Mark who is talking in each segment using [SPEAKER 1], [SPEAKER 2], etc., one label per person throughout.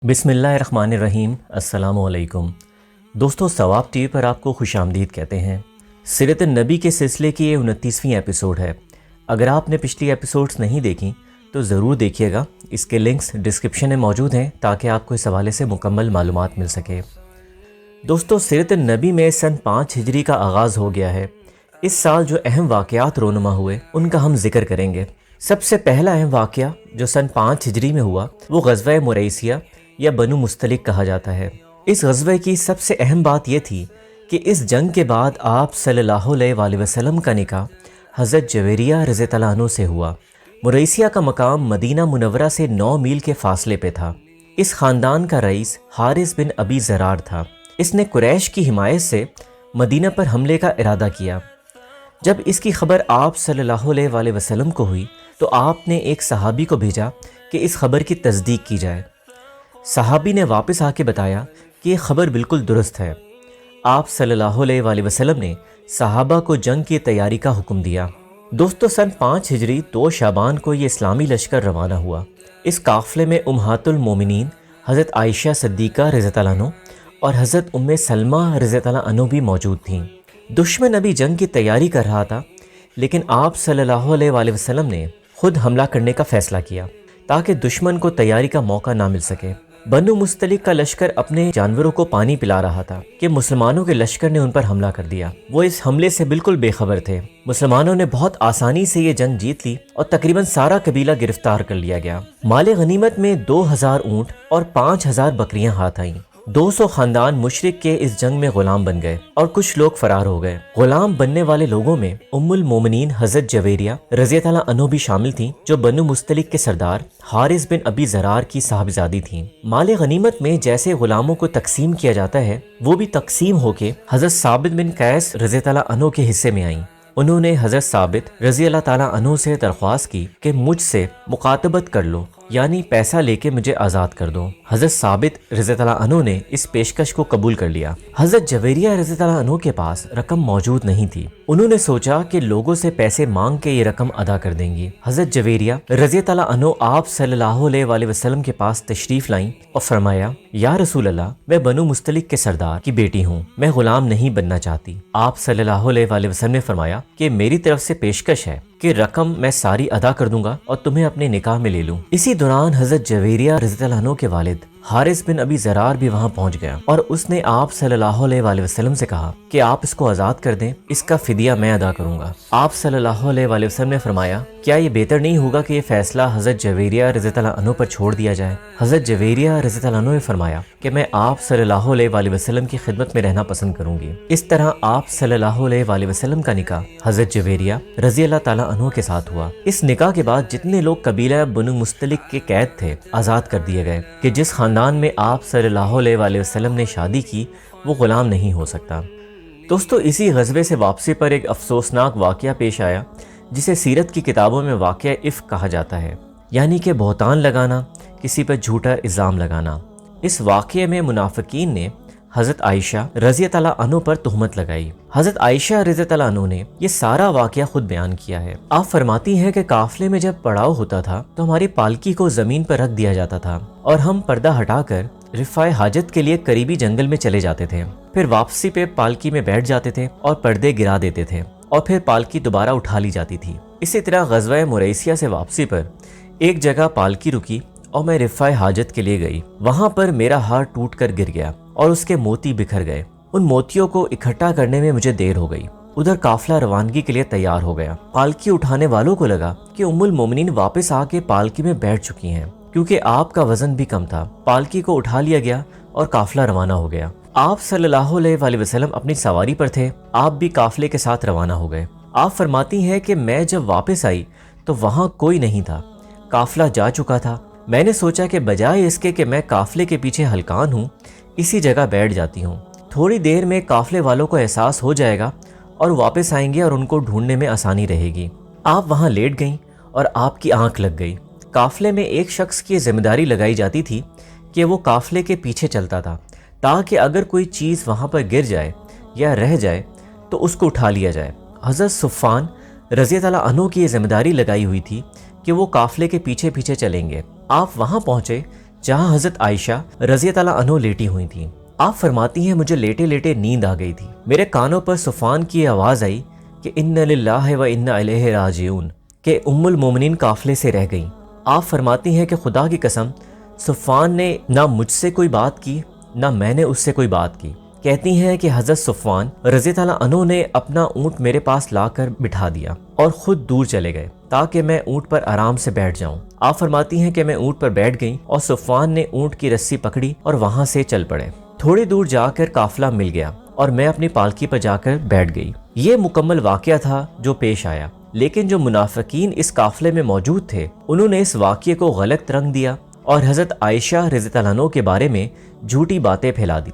[SPEAKER 1] बिस्मिल्लाहिर्रहमानिर्रहीम। अस्सलाम वालेकुम दोस्तों, सवाब टीवी पर आपको खुश आमदीद कहते हैं। सीरत नबी के सिलसिले की ये 29वीं एपिसोड है। अगर आपने पिछली एपिसोड्स नहीं देखी तो ज़रूर देखिएगा। इसके लिंक्स डिस्क्रिप्शन में मौजूद हैं ताकि आपको इस हवाले से मुकम्मल मालूमात मिल सके। दोस्तों, सीरत नबी में सन 5 हिजरी का आगाज़ हो गया है। इस साल जो अहम वाक़यात रोनुमा हुए उनका हम जिक्र करेंगे। सबसे पहला अहम वाक़या जो सन 5 हिजरी में हुआ वो ग़ज़वा मुरैसिया या बनु मुस्तलिक कहा जाता है। इस ग़ज़वे की सबसे अहम बात यह थी कि इस जंग के बाद आप सल्लल्लाहु अलैहि वसल्लम का निकाह हज़रत जवेरिया रज़ियल्लाहु अन्हु से हुआ। मुरैसिया का मकाम मदीना मुनव्वरा से 9 मील के फासले पे था। इस ख़ानदान का रईस हारिस बिन अबी ज़रार था। इसने कुरैश की हिमायत से मदीना पर हमले का इरादा किया। जब इसकी खबर आप सल्लल्लाहु अलैहि वसल्लम को हुई तो आपने एक सहाबी को भेजा कि इस खबर की तस्दीक की जाए। सहाबी ने वापस आके बताया कि ये खबर बिल्कुल दुरुस्त है। आप सल्लल्लाहु अलैहि वसल्लम ने सहाबा को जंग की तैयारी का हुक्म दिया। दोस्तों, सन 5 हिजरी 2 शाबान को ये इस्लामी लश्कर रवाना हुआ। इस काफ़िले में उम्महातुल मोमिनीन हज़रत आयशा सिद्दीक़ा रज़ियल्लाहु अन्हा और हज़रत उम्मे सलमा रज़ियल्लाहु अन्हा भी मौजूद थीं। दुश्मन अभी जंग की तैयारी कर रहा था, लेकिन आप सल्लल्लाहु अलैहि वसल्लम ने खुद हमला करने का फ़ैसला किया ताकि दुश्मन को तैयारी का मौका ना मिल सके। बनु मुस्तलिक का लश्कर अपने जानवरों को पानी पिला रहा था कि मुसलमानों के लश्कर ने उन पर हमला कर दिया। वो इस हमले से बिल्कुल बेखबर थे। मुसलमानों ने बहुत आसानी से ये जंग जीत ली और तकरीबन सारा कबीला गिरफ्तार कर लिया गया। माले गनीमत में 2000 ऊँट और 5000 बकरियां हाथ आईं। 200 खानदान मुशरिक के इस जंग में गुलाम बन गए और कुछ लोग फरार हो गए। गुलाम बनने वाले लोगों में उम्मुल मोमिनीन हज़रत जवेरिया रज़ियल्लाहु अन्हा भी शामिल थीं, जो बनु मुस्तलिक के सरदार हारिस बिन अबी ज़रार की साहबजादी थीं। माले गनीमत में जैसे गुलामों को तकसीम किया जाता है, वो भी तकसीम होके हज़रत साबित बिन कैस रज़ियल्लाहु अन्हु के हिस्से में आईं। उन्होंने हज़रत साबित रज़ियल्लाहु अन्हु से दरख्वास्त की कि मुझसे मुकातबत कर लो, यानी पैसा लेके मुझे आज़ाद कर दो। हज़रत साबित रज़ियल्लाहु अन्हु ने इस पेशकश को कबूल कर लिया। हज़रत जवेरिया रज़ियल्लाहु अन्हु के पास रकम मौजूद नहीं थी। उन्होंने सोचा कि लोगों से पैसे मांग के ये रकम अदा कर देंगी। हज़रत जवेरिया रज़ियल्लाहु अन्हु आप सल्लल्लाहु अलैहि वसल्लम के पास तशरीफ़ लाईं और फरमाया, या रसूल अल्लाह, मैं बनु मुस्तलिक के सरदार की बेटी हूँ, मैं गुलाम नहीं बनना चाहती। आप सल्लल्लाहु अलैहि वसल्लम ने फरमाया कि मेरी तरफ से पेशकश है कि रकम मैं सारी अदा कर दूंगा और तुम्हें अपने निकाह में ले लूं। इसी दौरान हज़रत जवेरिया रज़ियल्लाहु अन्हु के वालिद हारिस बिन अबी ज़रार भी वहां पहुंच गया और उसने आप सल्लल्लाहु अलैहि वसल्लम से कहा कि आप इसको आज़ाद कर दें, इसका फिदिया मैं अदा करूंगा। आप सल्लल्लाहु अलैहि वसल्लम ने फरमाया, क्या ये बेहतर नहीं होगा कि ये फैसला हज़रत जवेरिया रज़ियल्लाहु अन्हु पर छोड़ दिया जाए? हज़रत जवेरिया रज़ियल्लाहु अन्हु ने फरमाया कि मैं आप सल्लल्लाहु अलैहि वसल्लम की खिदमत में रहना पसंद करूंगी। इस तरह आप सल्लल्लाहु अलैहि वसल्लम का निकाह हज़रत जवेरिया रज़ियल्लाहु अन्हु के साथ हुआ। इस निकाह के बाद जितने लोग कबीला बनु मुस्तलिक के कैद थे आज़ाद कर दिए गए कि जिस खानदान में आप सल्लल्लाहु अलैहि वसल्लम ने शादी की वो गुलाम नहीं हो सकता। दोस्तों, इसी ग़ज़वे से वापसी पर एक अफसोसनाक वाक़या पेश आया जिसे सीरत की किताबों में वाक़या इफ़्क कहा जाता है, यानी कि बहतान लगाना, किसी पर झूठा इल्ज़ाम लगाना। इस वाक़ये में मुनाफ़िकीन ने हज़रत आयशा रज़ियल्लाहु अन्हा पर तुहमत लगाई। हज़रत आयशा रज़ियल्लाहु अन्हा ने ये सारा वाक़या खुद बयान किया है। आप फरमाती हैं कि काफ़िले में जब पड़ाव होता था तो हमारी पालकी को ज़मीन पर रख दिया जाता था और हम पर्दा हटाकर रिफ़ाए हाजत के लिए करीबी जंगल में चले जाते थे। फिर वापसी पे पालकी में बैठ जाते थे और पर्दे गिरा देते थे और फिर पालकी दोबारा उठा ली जाती थी। इसी तरह ग़ज़वा मुरैसिया से वापसी पर एक जगह पालकी रुकी और मैं रिफ़ाए हाजत के लिए गई। वहाँ पर मेरा हार टूट कर गिर गया और उसके मोती बिखर गए। उन मोतियों को इकट्ठा करने में मुझे देर हो गई। उधर काफिला रवानगी के लिए तैयार हो गया। पालकी उठाने वालों को लगा कि उम्मुल मोमिनीन वापस आके पालकी में बैठ चुकी हैं, क्योंकि आपका वजन भी कम था। पालकी को उठा लिया गया और काफिला रवाना हो गया। आप सल्लल्लाहु अलैहि वसल्लम अपनी सवारी पर थे, आप भी काफिले के साथ रवाना हो गए। आप फरमाती हैं कि मैं जब वापस आई तो वहाँ कोई नहीं था, काफिला जा चुका था। मैंने सोचा कि बजाय इसके कि मैं काफिले के पीछे हलकान हूँ, इसी जगह बैठ जाती हूँ। थोड़ी देर में काफिले वालों को एहसास हो जाएगा और वापस आएंगे और उनको ढूंढने में आसानी रहेगी। आप वहाँ लेट गईं और आपकी आंख लग गई। काफिले में एक शख्स की जिम्मेदारी लगाई जाती थी कि वो काफिले के पीछे चलता था, ताकि अगर कोई चीज़ वहाँ पर गिर जाए या रह जाए तो उसको उठा लिया जाए। हज़रत सुफ़ान रज़ियल्लाहु अन्हु की ये जिम्मेदारी लगाई हुई थी कि वो काफिले के पीछे पीछे चलेंगे। आप वहाँ पहुँचे जहाँ हज़रत आयशा रज़ी अल्लाह अन्हा लेटी हुई थी। आप फरमाती हैं मुझे लेटे लेटे नींद आ गई थी। मेरे कानों पर सुफ़ान की आवाज़ आई कि इन्ना लिल्लाहि व इन्ना इलैहि राजिऊन, के उम्मुल मोमिनीन काफ़िले से रह गई। आप फरमाती हैं कि खुदा की कसम सुफ़ान ने ना मुझसे कोई बात की ना मैंने उससे कोई बात की। कहती हैं कि हज़रत सुफ़ान रज़ी अल्लाह अन्हु ने अपना ऊँट मेरे पास लाकर बिठा दिया और ख़ुद दूर चले गए ताकि मैं ऊँट पर आराम से बैठ जाऊँ। आप फरमाती हैं कि मैं ऊँट पर बैठ गई और सुफ़ान ने ऊँट की रस्सी पकड़ी और वहाँ से चल पड़े। थोड़ी दूर जाकर काफ़िला मिल गया और मैं अपनी पालकी पर जाकर बैठ गई। ये मुकम्मल वाक़या था जो पेश आया, लेकिन जो मुनाफ़िकीन इस काफ़िले में मौजूद थे उन्होंने इस वाक़ये को गलत रंग दिया और हज़रत आयशा रज़ी अल्लाह अन्हा के बारे में झूठी बातें फैला दी।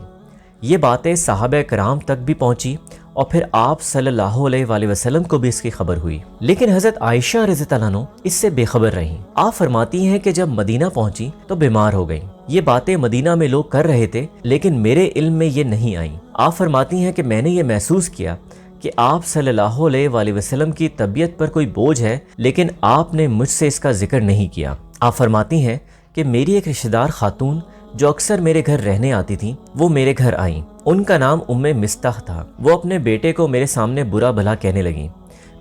[SPEAKER 1] ये बातें सहाबा कराम तक भी पहुंची और फिर आप सल्लल्लाहु अलैहि वसल्लम को भी इसकी खबर हुई, लेकिन हज़रत आयशा रज़ी अल्लाह अन्हा इससे बेखबर रहीं। आप फरमाती हैं कि जब मदीना पहुंची तो बीमार हो गई। ये बातें मदीना में लोग कर रहे थे लेकिन मेरे इल्म में ये नहीं आई। आप फरमाती हैं कि मैंने ये महसूस किया कि आप सल्लल्लाहु अलैहि वसल्लम की तबीयत पर कोई बोझ है, लेकिन आपने मुझसे इसका जिक्र नहीं किया। आप फरमाती हैं कि मेरी एक रिश्तेदार खातून जो अक्सर मेरे घर रहने आती थी वो मेरे घर आई। उनका नाम उम्मे मिस्ताह था। वो अपने बेटे को मेरे सामने बुरा भला कहने लगी।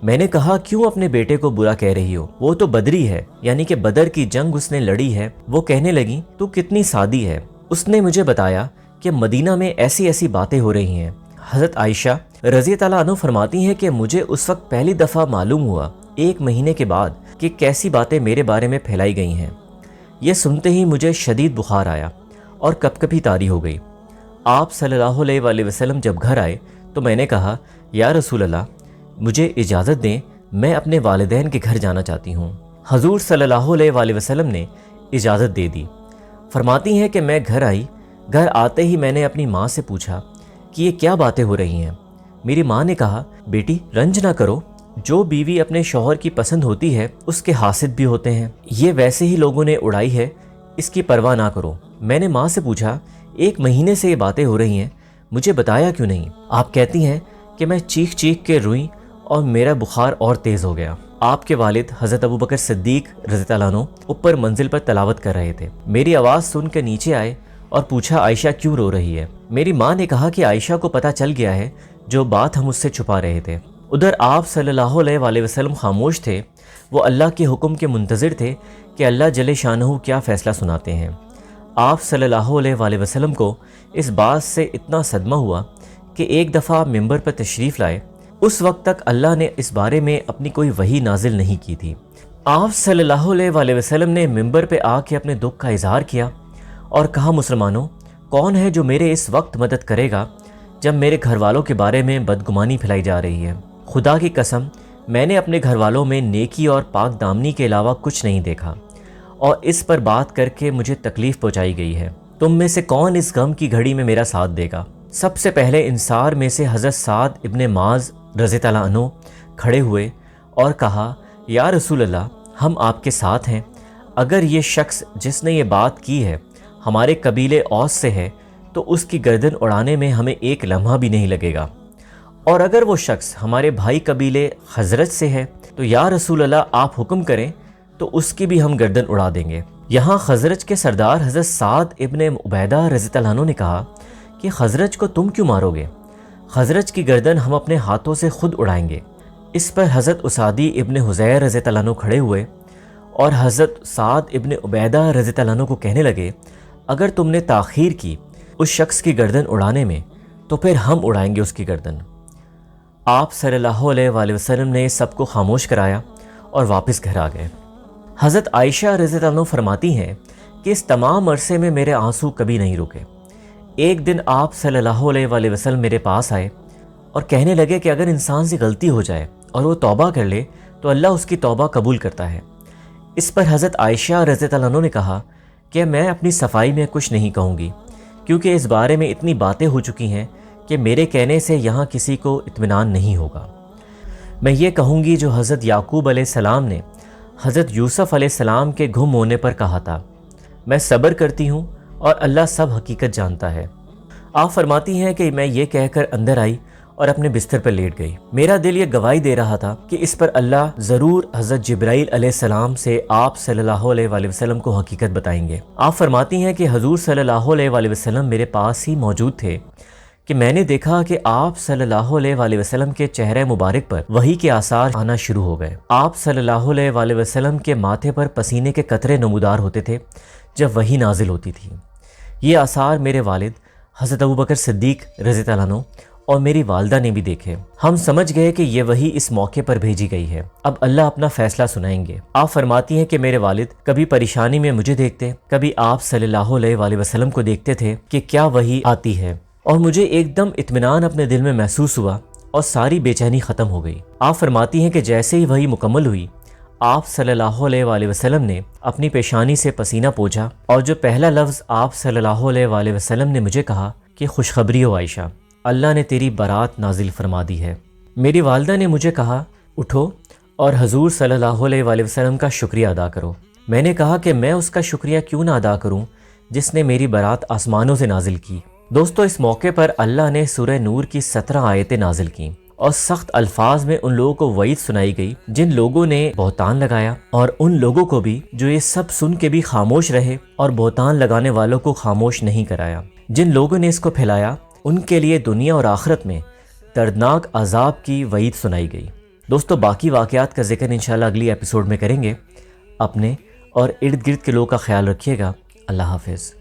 [SPEAKER 1] मैंने कहा क्यों अपने बेटे को बुरा कह रही हो, वो तो बदरी है, यानी कि बदर की जंग उसने लड़ी है। वो कहने लगी तू कितनी सादी है। उसने मुझे बताया कि मदीना में ऐसी ऐसी बातें हो रही हैं। हज़रत आयशा रज़ी अल्लाह अन्हा फरमाती हैं कि मुझे उस वक्त पहली दफ़ा मालूम हुआ 1 महीने के बाद कि कैसी बातें मेरे बारे में फैलाई गई हैं। यह सुनते ही मुझे शदीद बुखार आया और कपकपी तारी हो गई। आप सल्लल्लाहु अलैहि वसल्लम जब घर आए तो मैंने कहा या रसूल अल्लाह, मुझे इजाज़त दें, मैं अपने वालिदैन के घर जाना चाहती हूँ। हजूर सल्लल्लाहु अलैहि वसल्लम ने इजाज़त दे दी। फरमाती हैं कि मैं घर आई। घर आते ही मैंने अपनी माँ से पूछा कि ये क्या बातें हो रही हैं। मेरी माँ ने कहा बेटी रंज ना करो, जो बीवी अपने शौहर की पसंद होती है उसके हासिद भी होते हैं। ये वैसे ही लोगों ने उड़ाई है, इसकी परवाह ना करो। मैंने माँ से पूछा 1 महीने से ये बातें हो रही हैं, मुझे बताया क्यों नहीं। आप कहती हैं कि मैं चीख चीख के रोई और मेरा बुखार और तेज़ हो गया। आपके वालिद हज़रत अबू बकर सिद्दीक रज़ी अल्लाह अन्हु ऊपर मंजिल पर तलावत कर रहे थे। मेरी आवाज़ सुन के नीचे आए और पूछा आयशा क्यों रो रही है। मेरी माँ ने कहा कि आयशा को पता चल गया है जो बात हम उससे छुपा रहे थे। उधर आप सल्लल्लाहु अलैहि वसल्लम खामोश थे। वो अल्लाह के हुक्म के मुंतज़िर थे कि अल्लाह जले शानहू क्या फ़ैसला सुनाते हैं। आप सल्लल्लाहु अलैहि वसल्लम को इस बात से इतना सदमा हुआ कि एक दफ़ा मिंबर पर तशरीफ़ लाए। उस वक्त तक अल्लाह ने इस बारे में अपनी कोई वही नाजिल नहीं की थी। आप सल्लल्लाहु अलैहि वसल्लम ने मिंबर पे आके अपने दुख का इजहार किया और कहा मुसलमानों, कौन है जो मेरे इस वक्त मदद करेगा जब मेरे घर वालों के बारे में बदगुमानी फैलाई जा रही है। खुदा की कसम मैंने अपने घर वालों में नेकी और पाक दामनी के अलावा कुछ नहीं देखा और इस पर बात करके मुझे तकलीफ़ पहुंचाई गई है। तुम में से कौन इस गम की घड़ी में मेरा साथ देगा। सबसे पहले इंसार में से हज़रत साद इब्ने माज रज़ी अल्लाह अन्हु खड़े हुए और कहा या रसूल अल्लाह, हम आपके साथ हैं। अगर ये शख्स जिसने ये बात की है हमारे कबीले औस से है तो उसकी गर्दन उड़ाने में हमें एक लम्हा भी नहीं लगेगा, और अगर वो शख्स हमारे भाई कबीले हजरत से है तो या रसूल अल्लाह आप हुक्म करें तो उसकी भी हम गर्दन उड़ा देंगे। यहाँ खजरज के सरदार हज़रत साद इब्ने उबैदा रज़ी अल्लाह अन्हु ने कहा कि खजरज को तुम क्यों मारोगे, खजरज की गर्दन हम अपने हाथों से खुद उड़ाएंगे। इस पर हज़रत उसादी इब्ने हुज़ैर रज़ी अल्लाह अन्हु खड़े हुए और हज़रत साद इब्ने उबैदा रज़ी अल्लाह अन्हु को कहने लगे अगर तुमने ताख़ीर की उस शख्स की गर्दन उड़ाने में तो फिर हम उड़ाएंगे उसकी गर्दन। आप सल्लल्लाहु अलैहि वसल्लम ने सबको खामोश कराया और वापस घर आ गए। हज़रत आयशा रज़ी अल्लाह अन्हा फरमाती हैं कि इस तमाम अरसे में मेरे आंसू कभी नहीं रुके। एक दिन आप सल्लल्लाहु अलैहि वसल्लम मेरे पास आए और कहने लगे कि अगर इंसान से गलती हो जाए और वो तौबा कर ले तो अल्लाह उसकी तौबा कबूल करता है। इस पर हज़रत आयशा रज़ी अल्लाह अन्हा ने कहा कि मैं अपनी सफाई में कुछ नहीं कहूँगी क्योंकि इस बारे में इतनी बातें हो चुकी हैं कि मेरे कहने से यहाँ किसी को इत्मीनान नहीं होगा। मैं ये कहूँगी जो हज़रत याकूब अलैहिस्सलाम ने हज़रत यूसुफ़ अलैहिस्सलाम के गुम होने पर कहा था, मैं सब्र करती हूँ और अल्लाह सब हकीकत जानता है। आप फरमाती हैं कि मैं ये कहकर अंदर आई اور اپنے بستر پر لیٹ گئی۔ میرا دل یہ گواہی دے رہا تھا کہ اس پر اللہ ضرور حضرت جبرائیل علیہ السلام سے آپ صلی اللہ علیہ وآلہ وسلم کو حقیقت بتائیں گے۔ آپ فرماتی ہیں کہ حضور صلی اللہ علیہ وآلہ وسلم میرے پاس ہی موجود تھے کہ میں نے دیکھا کہ آپ صلی اللہ علیہ وآلہ وسلم کے چہرے مبارک پر وحی کے آثار آنا شروع ہو گئے۔ آپ صلی اللہ علیہ وآلہ وسلم کے ماتھے پر پسینے کے قطرے نمودار ہوتے تھے جب وحی نازل ہوتی تھی۔ یہ آثار میرے والد حضرت ابوبکر صدیق رضی اللہ عنہ اور میری والدہ نے بھی دیکھے۔ ہم سمجھ گئے کہ یہ وحی اس موقع پر بھیجی گئی ہے، اب اللہ اپنا فیصلہ سنائیں گے۔ آپ فرماتی ہیں کہ میرے والد کبھی پریشانی میں مجھے دیکھتے، کبھی آپ صلی اللہ علیہ وآلہ وسلم کو دیکھتے تھے کہ کیا وحی آتی ہے، اور مجھے ایک دم اطمینان اپنے دل میں محسوس ہوا اور ساری بے چینی ختم ہو گئی۔ آپ فرماتی ہیں کہ جیسے ہی وحی مکمل ہوئی، آپ صلی اللہ علیہ وآلہ وسلم نے اپنی پیشانی سے پسینہ پوچھا، اور جو پہلا لفظ آپ صلی اللہ علیہ وآلہ وسلم نے مجھے کہا کہ خوشخبری ہو عائشہ، اللہ نے تیری برات نازل فرما دی ہے۔ میری والدہ نے مجھے کہا اٹھو اور حضور صلی اللہ علیہ وآلہ وسلم کا شکریہ ادا کرو۔ میں نے کہا کہ میں اس کا شکریہ کیوں نہ ادا کروں جس نے میری برات آسمانوں سے نازل کی۔ دوستو، اس موقع پر اللہ نے سورہ نور کی 17 آیتیں نازل کیں اور سخت الفاظ میں ان لوگوں کو وعید سنائی گئی جن لوگوں نے بہتان لگایا، اور ان لوگوں کو بھی جو یہ سب سن کے بھی خاموش رہے اور بہتان لگانے والوں کو خاموش نہیں کرایا۔ جن لوگوں نے اس کو پھیلایا ان کے لیے دنیا اور آخرت میں دردناک عذاب کی وعید سنائی گئی۔ دوستو، باقی واقعات کا ذکر انشاءاللہ اگلی ایپیسوڈ میں کریں گے۔ اپنے اور ارد گرد کے لوگوں کا خیال رکھیے گا۔ اللہ حافظ۔